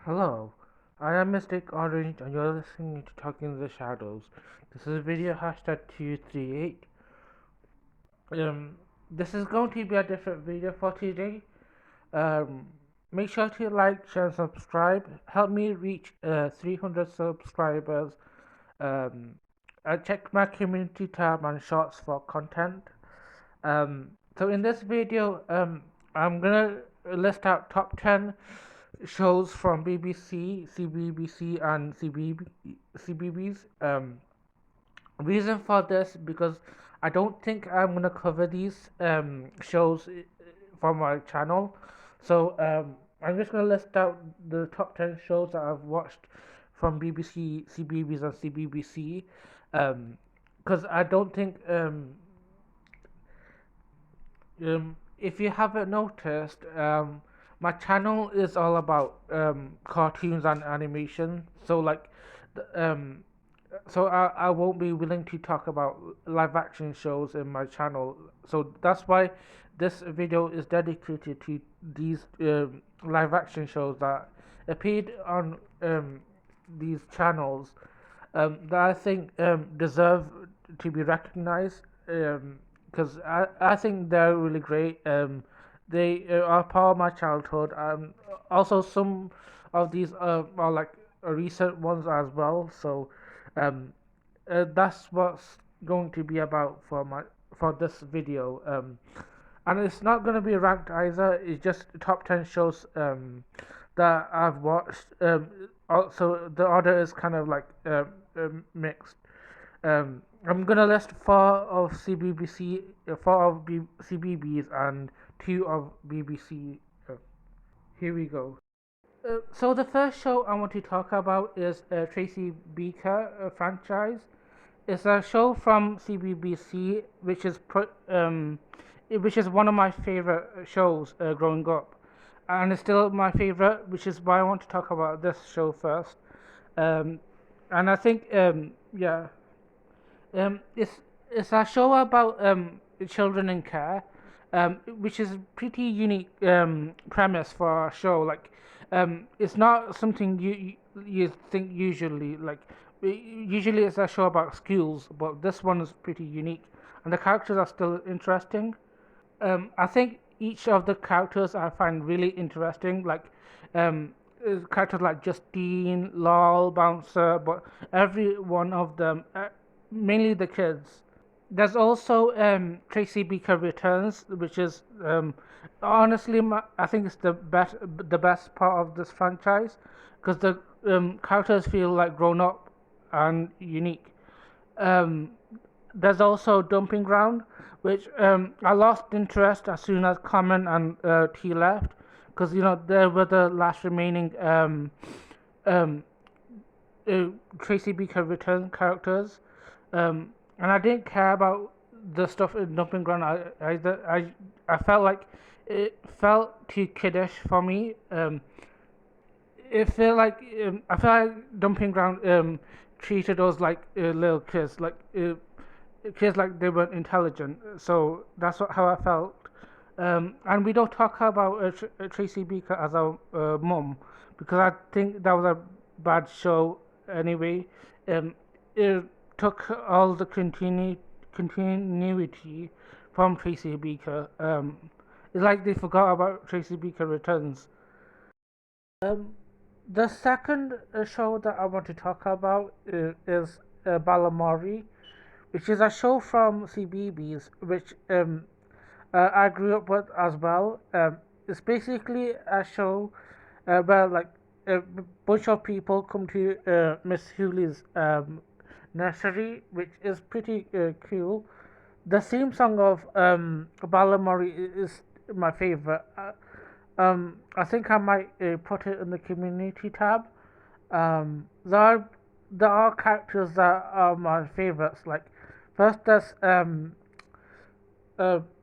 Hello, I am Mystic Orange and you're listening to Talking in the Shadows. This is video hashtag 238. Um, this is going to be a different video for today. Um, Make sure to like, share, and subscribe. Help me reach 300 subscribers. Um, I check my community tab and shorts for content. So in this video, I'm gonna list out top 10 shows from BBC, CBBC, and CBBS. Reason for this because I don't think I'm gonna cover these shows for my channel. So I'm just gonna list out the top 10 shows that I've watched from BBC, CBBS, and CBBC. Because I don't think if you haven't noticed, my channel is all about cartoons and animation. So like, I won't be willing to talk about live action shows in my channel. So that's why this video is dedicated to these live action shows that appeared on these channels that I think deserve to be recognized. Because I think they're really great. They are part of my childhood, and also some of these are like recent ones as well. So um, that's what's going to be about for this video. And it's not going to be ranked either. It's just top 10 shows that I've watched. Also, the order is kind of like mixed. I'm gonna list four of CBBS, and two of BBC. Here we go. So the first show I want to talk about is Tracy Beaker franchise. It's a show from CBBC, which is one of my favorite shows growing up, and it's still my favorite, which is why I want to talk about this show first. Um, and I think yeah, it's a show about children in care, which is pretty unique premise for a show. Like, it's not something you think usually. Like, usually it's a show about schools, but this one is pretty unique, and the characters are still interesting. I think each of the characters I find really interesting. Like, characters like Justine, Lol, Bouncer, but every one of them, mainly the kids. There's also Tracy Beaker Returns, which is honestly, I think it's the best part of this franchise because the characters feel like grown up and unique. Um, there's also Dumping Ground, which I lost interest as soon as Common and T left, because they were the last remaining um, Tracy Beaker Return characters, and I didn't care about the stuff in Dumping Ground either. I felt like it felt too kiddish for me. It felt like I felt like Dumping Ground treated us like little kids, like kids like they weren't intelligent. So that's how I felt. And we don't talk about Tracy Beaker as a mum because I think that was a bad show anyway. It took all the continuity from Tracy Beaker. It's like they forgot about Tracy Beaker Returns. Um, the second show that I want to talk about is Balammari, which is a show from CBeebies, which I grew up with as well. It's basically a show where like a bunch of people come to Miss Hewley's nursery, which is pretty cool. The theme song of Balammari is my favorite. I think I might put it in the community tab. There are characters that are my favorites. Like first, there's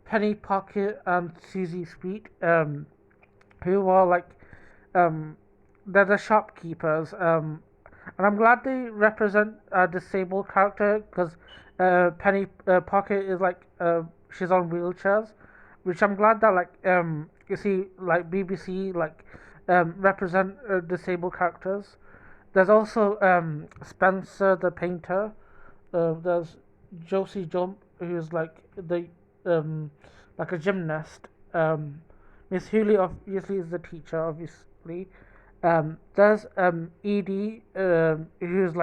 Penny Pocket and Susie Sweet, who are like um, they're the shopkeepers. And I'm glad they represent a disabled character because Penny Pocket is like she's on wheelchairs, which I'm glad that like you see like BBC like represent disabled characters. There's also Spencer the painter. There's Josie Jump, who's um, like a gymnast. Miss Hewley obviously is the teacher, obviously. There's Edie, who's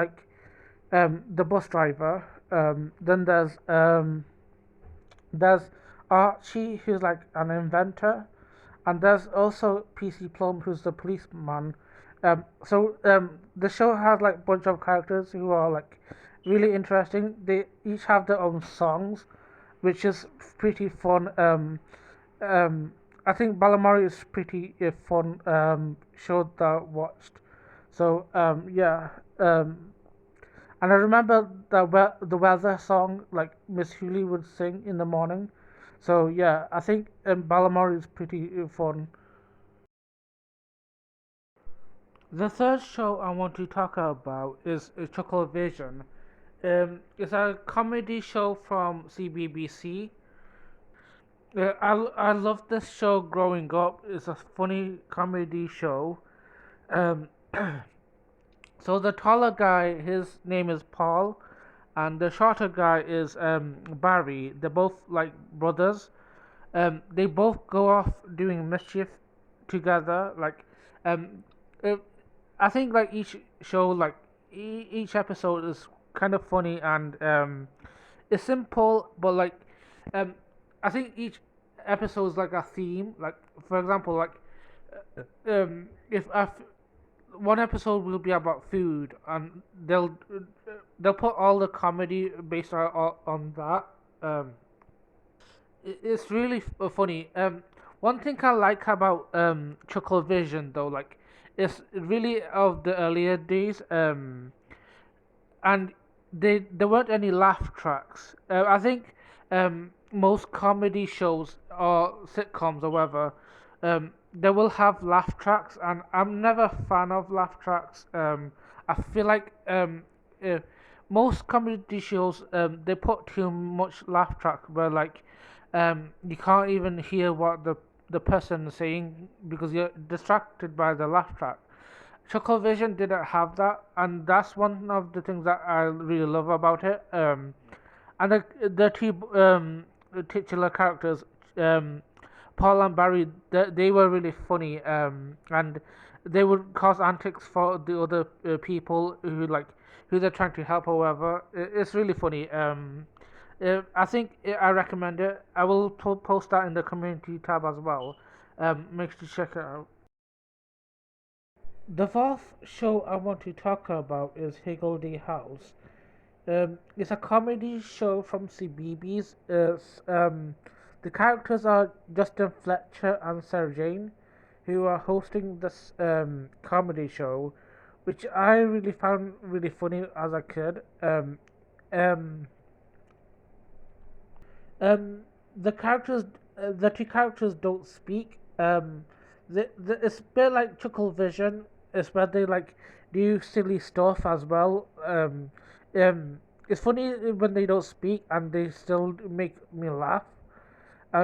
the bus driver. Then there's Archie, who's like an inventor, and there's also PC Plum, who's the policeman. The show has like a bunch of characters who are like really interesting. They each have their own songs, which is pretty fun. I think Balammari is pretty fun show that I watched. Yeah. And I remember the weather song like Miss Hewley would sing in the morning. So yeah, I think Balammari is pretty fun. The third show I want to talk about is Chuckle Vision. It's a comedy show from CBBC. I loved this show growing up. It's a funny comedy show. Um, so the taller guy, his name is Paul, and the shorter guy is Barry. They're both like brothers. They both go off doing mischief together. Um, uh, I think like each show, each episode is kind of funny and it's simple, but um, I think each episode is like a theme. Like for example, if one episode will be about food, and they'll put all the comedy based on that. Um, it's really funny. One thing I like about Chuckle Vision though, it's really of the earlier days. And there weren't any laugh tracks. I think most comedy shows or sitcoms or whatever, they will have laugh tracks, and I'm never a fan of laugh tracks. I feel like uh, most comedy shows they put too much laugh track where you can't even hear what the person is saying because you're distracted by the laugh track. Chuckle Vision didn't have that, and that's one of the things that I really love about it. And the two titular characters, um, Paul and Barry, they were really funny, and they would cause antics for the other people who they're trying to help or whatever. It's really funny. I recommend it. I will post that in the community tab as well. Make sure to check it out. The fourth show I want to talk about is Higgledy House. It's a comedy show from CBeebies. The characters are Justin Fletcher and Sarah Jane, who are hosting this comedy show, which I really found really funny as a kid. Um, um, the two characters don't speak. It's a bit like Chuckle Vision. It's where they do silly stuff as well. It's funny when they don't speak and they still make me laugh,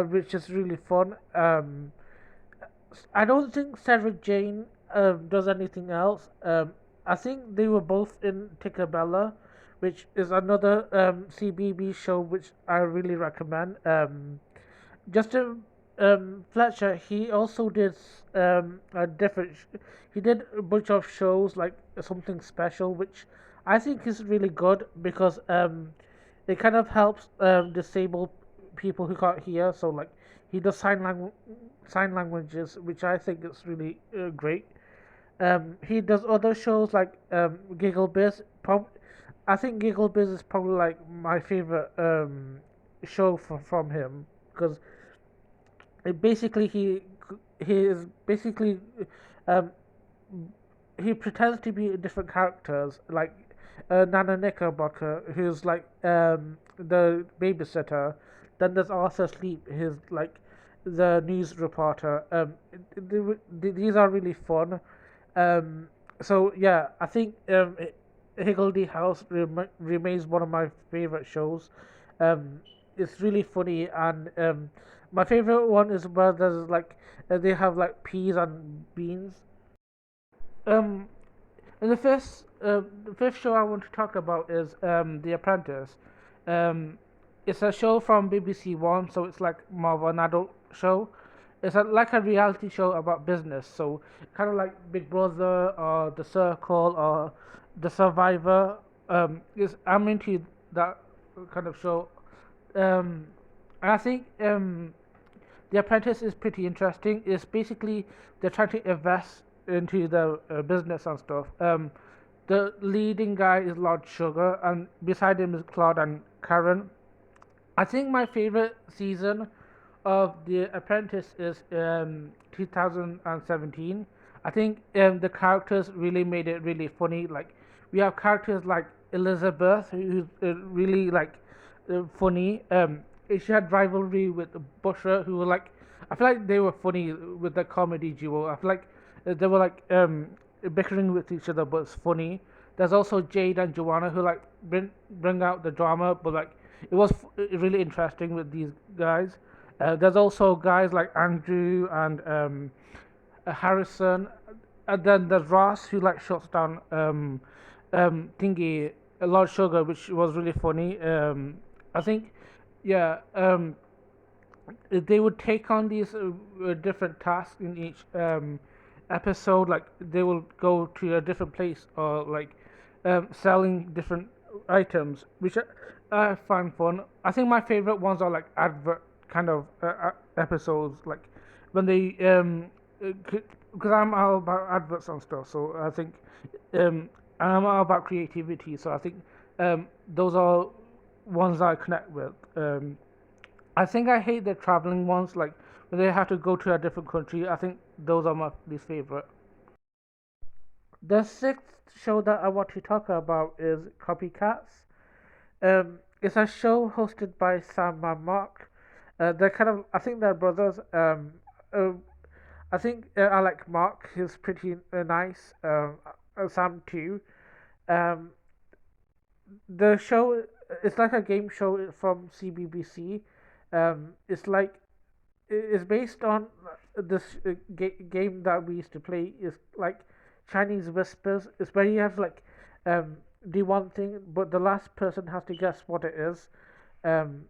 which is really fun. I don't think Sarah Jane does anything else. I think they were both in Tinkerbella, which is another CBB show which I really recommend. Justin Fletcher, he also did a different. He did a bunch of shows like something special, which I think is really good because it kind of helps disabled people who can't hear. So he does sign languages, which I think is really great. He does other shows like Giggle Biz. I think Giggle Biz is probably like my favorite show from him because basically he is basically um, he pretends to be different characters like Nana Knickerbocker, who's the babysitter. Then there's Arthur Sleep, who's like the news reporter. These are really fun. So yeah, I think Higgledy House remains one of my favorite shows. Um, it's really funny, and my favorite one is where there's they have like peas and beans. Um, and the fifth show I want to talk about is The Apprentice. Um, it's a show from BBC One, so it's like more of an adult show. It's like a reality show about business, so kind of like Big Brother or The Circle or The Survivor. I'm into that kind of show. Um, and I think The Apprentice is pretty interesting. It's basically they're trying to invest into the business and stuff. The leading guy is Lord Sugar, and beside him is Claude and Karen. I think my favorite season of The Apprentice is 2017. I think the characters really made it really funny. Like we have characters like Elizabeth, who's really like funny. She had rivalry with Busher, who were like, I feel like they were funny with the comedy duo. I feel like they were like bickering with each other, but it's funny. There's also Jade and Joanna who like bring out the drama, but like it was really interesting with these guys. There's also guys like Andrew and Harrison, and then there's Ross who like shuts down thingy a lot of sugar, which was really funny. I think yeah, they would take on these different tasks in each episode. Like they will go to a different place or like selling different items, which I find fun. I think my favorite ones are like advert kind of episodes, like when they because I'm all about adverts and stuff. So I think I'm all about creativity. So I think those are ones I connect with. I think I hate the traveling ones, like when they have to go to a different country. I think those are my least favorite. The sixth show that I want to talk about is Copycats. It's a show hosted by Sam and Mark. They're kind of, I think they're brothers. Uh, I think I like Mark. He's pretty nice. Sam too. Um, the show it's like a game show from CBBC. It's like it's based on this game that we used to play. It's like Chinese whispers. It's where you have to like do one thing, but the last person has to guess what it is. Um,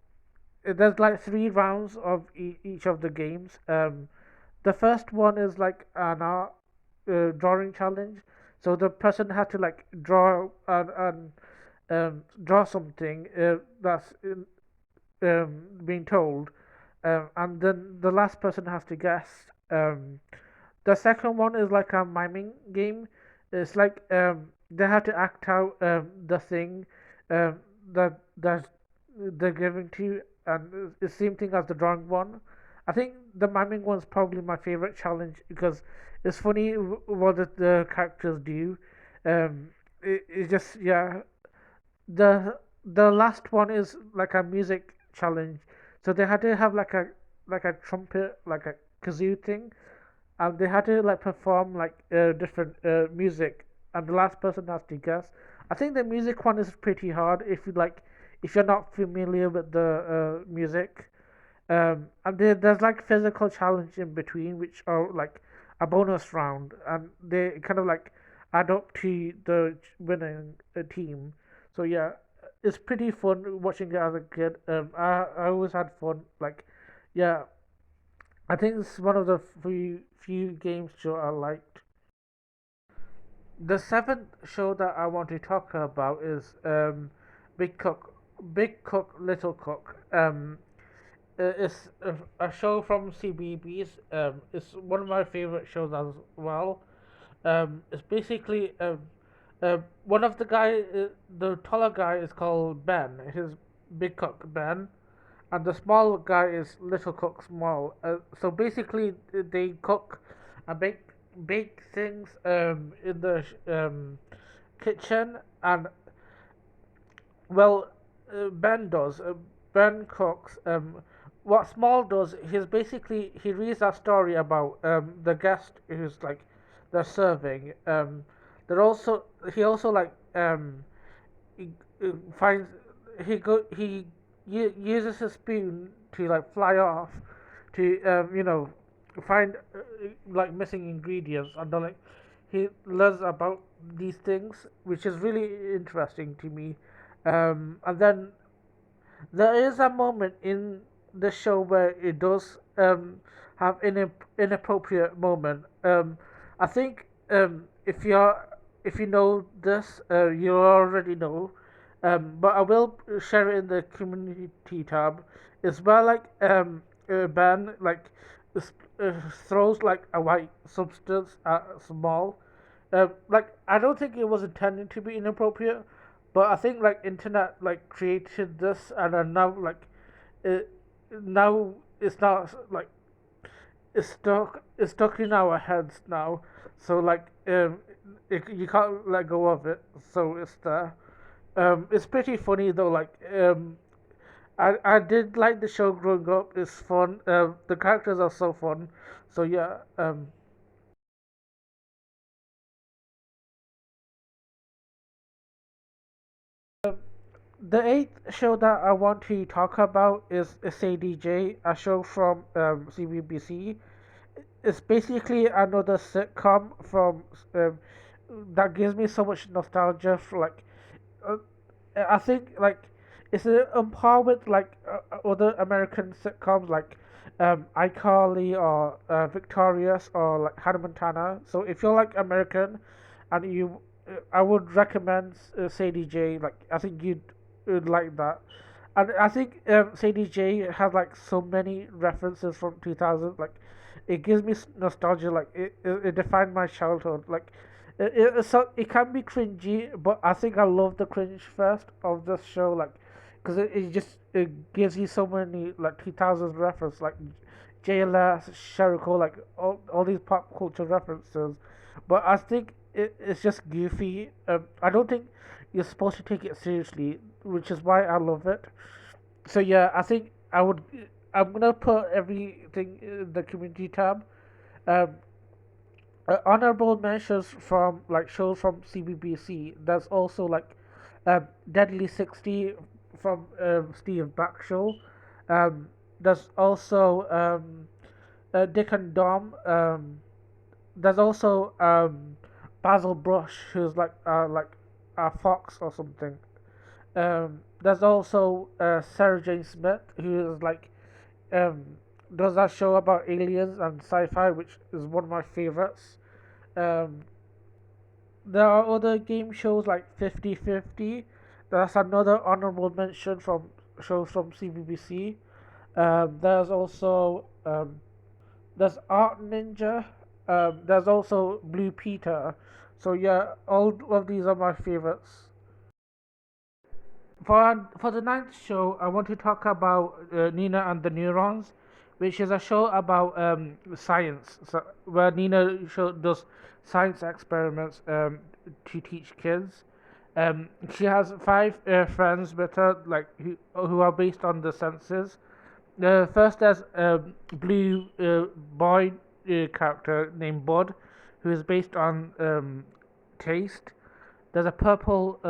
there's like three rounds of each of the games. The first one is like an art drawing challenge. So the person had to like draw and draw something that's being told, and then the last person has to guess. Um, the second one is like a miming game. It's like they have to act out the thing that they're giving to you, and it's the same thing as the drawing one. I think the miming one's probably my favorite challenge because it's funny what the characters do. It just yeah. The last one is like a music challenge, so they had to have like a trumpet, like a kazoo thing, and they had to like perform like different music, and the last person has to guess. I think the music one is pretty hard if you like if you're not familiar with the music. And there's like physical challenge in between, which are like a bonus round, and they kind of like add up to the winning team. So yeah, it's pretty fun watching it as a kid. I always had fun. Like, yeah, I think it's one of the few games show I liked. The seventh show that I want to talk about is Big Cook, Big Cook, Little Cook. It's a show from CBBS. It's one of my favorite shows as well. It's basically one of the guy, the taller guy is called Ben. His Big Cook Ben, and the small guy is Little Cook Small. So basically, they cook and bake things in the kitchen, and well, Ben does. Ben cooks. What Small does, he reads a story about the guest who's like they're serving. They're also he also like he, finds he uses his spoon to like fly off to find like missing ingredients, and then like he learns about these things, which is really interesting to me. And then there is a moment in the show where it does have an inappropriate moment. I think if you know this, you already know. But I will share it in the community tab. It's where like Ben like s- throws like a white substance at Small. Like I don't think it was intended to be inappropriate, but I think like internet like created this, and then now like it now it's not like it's stuck in our heads now. So like you can't let go of it. So it's there. It's pretty funny though. Like I did like the show growing up. It's fun. The characters are so fun. So yeah. The eighth show that I want to talk about is SADJ, a show from CBBC. It's basically another sitcom from um, that gives me so much nostalgia for like uh, I think like it's on par with like other American sitcoms like iCarly or Victorious or like Hannah Montana. So if you're like American and I would recommend Sadie J. Like I think you'd like that. And I think Sadie J has like so many references from 2000. Like it gives me nostalgia. Like it defined my childhood. Like it can be cringy, but I think I love the cringe first of this show, like, because it gives you so many like 2000s reference, like JLS, Sheriko, like all these pop culture references. But I think it's just goofy. I don't think you're supposed to take it seriously, which is why I love it. So yeah, I think I'm gonna put everything in the community tab. Um, Honorable mentions from like shows from CBBC. There's also like Deadly 60 from Steve Backshaw. There's also Dick and Dom. There's also Basil Brush, who's like a fox or something. There's also Sarah Jane Smith, who is like um, does that show about aliens and sci-fi, which is one of my favorites. Um, there are other game shows like 50/50. That's another honorable mention from shows from CBBC. There's also there's Art Ninja. There's also Blue Peter. So yeah, all of these are my favorites. For the ninth show, I want to talk about Nina and the Neurons, which is a show about science, so, where does science experiments to teach kids. She has five friends with her, like who are based on the senses. First, there's a blue boy character named Bud, who is based on taste. There's a purple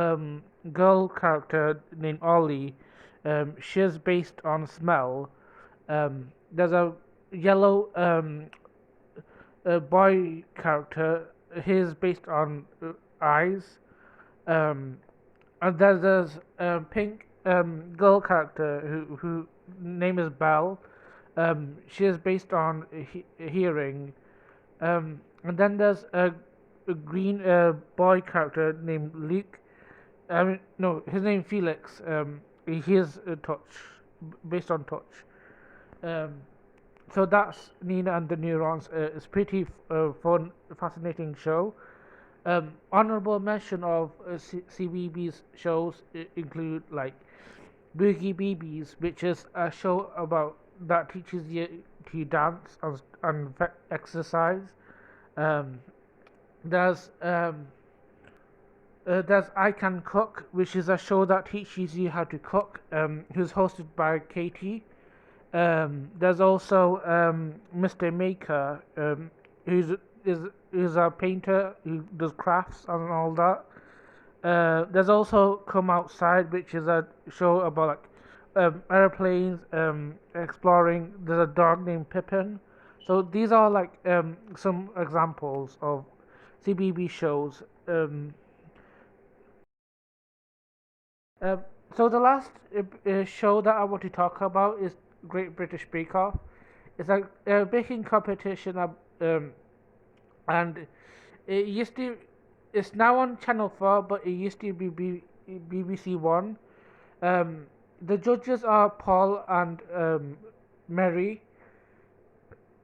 girl character named Ollie. She's based on smell. There's a yellow boy character. He's based on eyes. Um, and there's a pink girl character who name is Belle. She is based on hearing. And then there's a green boy character named Luke. I mean, no, his name Felix. He is touch, based on touch. Um, so that's Nina and the Neurons. It's pretty fun, fascinating show. Honorable mention of CBB's shows include like Boogie Babies, which is a show about that teaches you to dance and exercise. Um, there's there's I Can Cook, which is a show that teaches you how to cook. Who's hosted by Katie. There's also Mr. Maker, who's is is a painter who does crafts and all that. There's also Come Outside, which is a show about like airplanes, exploring. There's a dog named Pippin. So these are like some examples of CBB shows. Uh, so the last show that I want to talk about is Great British Bake Off. It's a baking competition, and it used to. It's now on Channel 4, but it used to be BBC One. Um, the judges are Paul and Mary,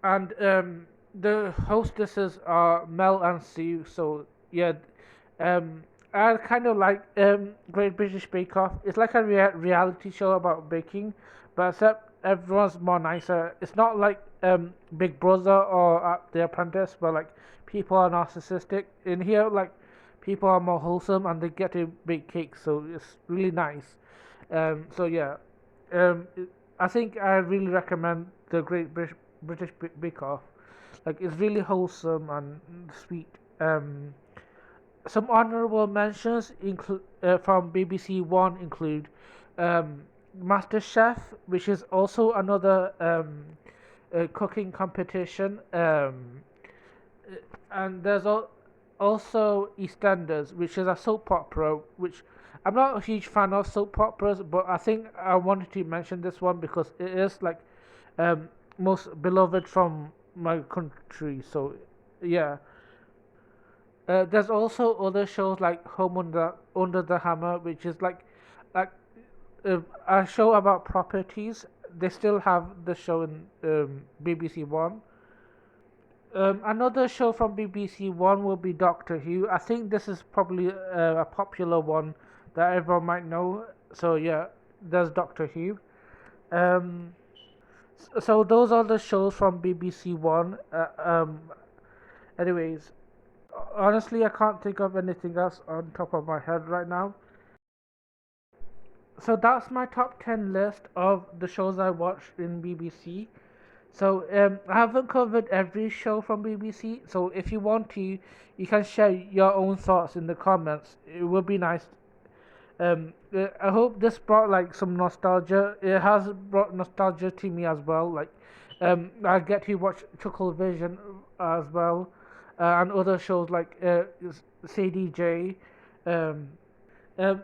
and the hostesses are Mel and Sue. So yeah, I kind of like Great British Bake Off. It's like a reality show about baking, but except everyone's more nicer. It's not like Big Brother or The Apprentice, where like people are narcissistic. In here, like people are more wholesome and they get to bake cakes, so it's really nice. So yeah, I think I really recommend the British Bake Off. Like it's really wholesome and sweet. Some honorable mentions include from BBC One include um, MasterChef, which is also another cooking competition, and there's also EastEnders, which is a soap opera. Which I'm not a huge fan of soap operas, but I think I wanted to mention this one because it is like um, most beloved from my country. So yeah. There's also other shows like Home Under the Hammer, which is like a show about properties. They still have the show in BBC One. Another show from BBC One will be Doctor Who. I think this is probably a popular one that everyone might know. So yeah, there's Doctor Who. Um, so those are the shows from BBC One. Anyways, honestly, I can't think of anything else on top of my head right now. So that's my top 10 list of the shows I watched in BBC. So I haven't covered every show from BBC. So if you want to, you can share your own thoughts in the comments. It would be nice. I hope this brought like some nostalgia. It has brought nostalgia to me as well. Like, I get to watch Chucklevision as well, and other shows like CDJ. Um,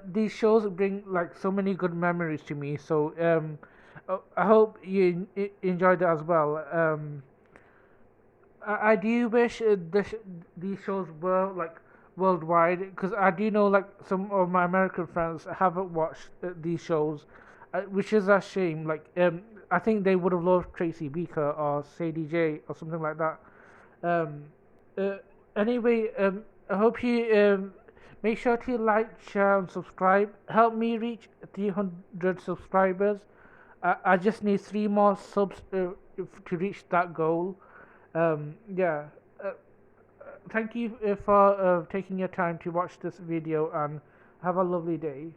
these shows bring like so many good memories to me. So I hope you enjoyed it as well. I do wish these shows were like worldwide because I do know like some of my American friends haven't watched these shows, which is a shame. Like I think they would have loved Tracy Beaker or Sadie J or something like that. Um, uh, anyway, I hope you make sure to like, share, and subscribe. Help me reach 300 subscribers. I just need three more subs to reach that goal. Yeah. Thank you for taking your time to watch this video and have a lovely day.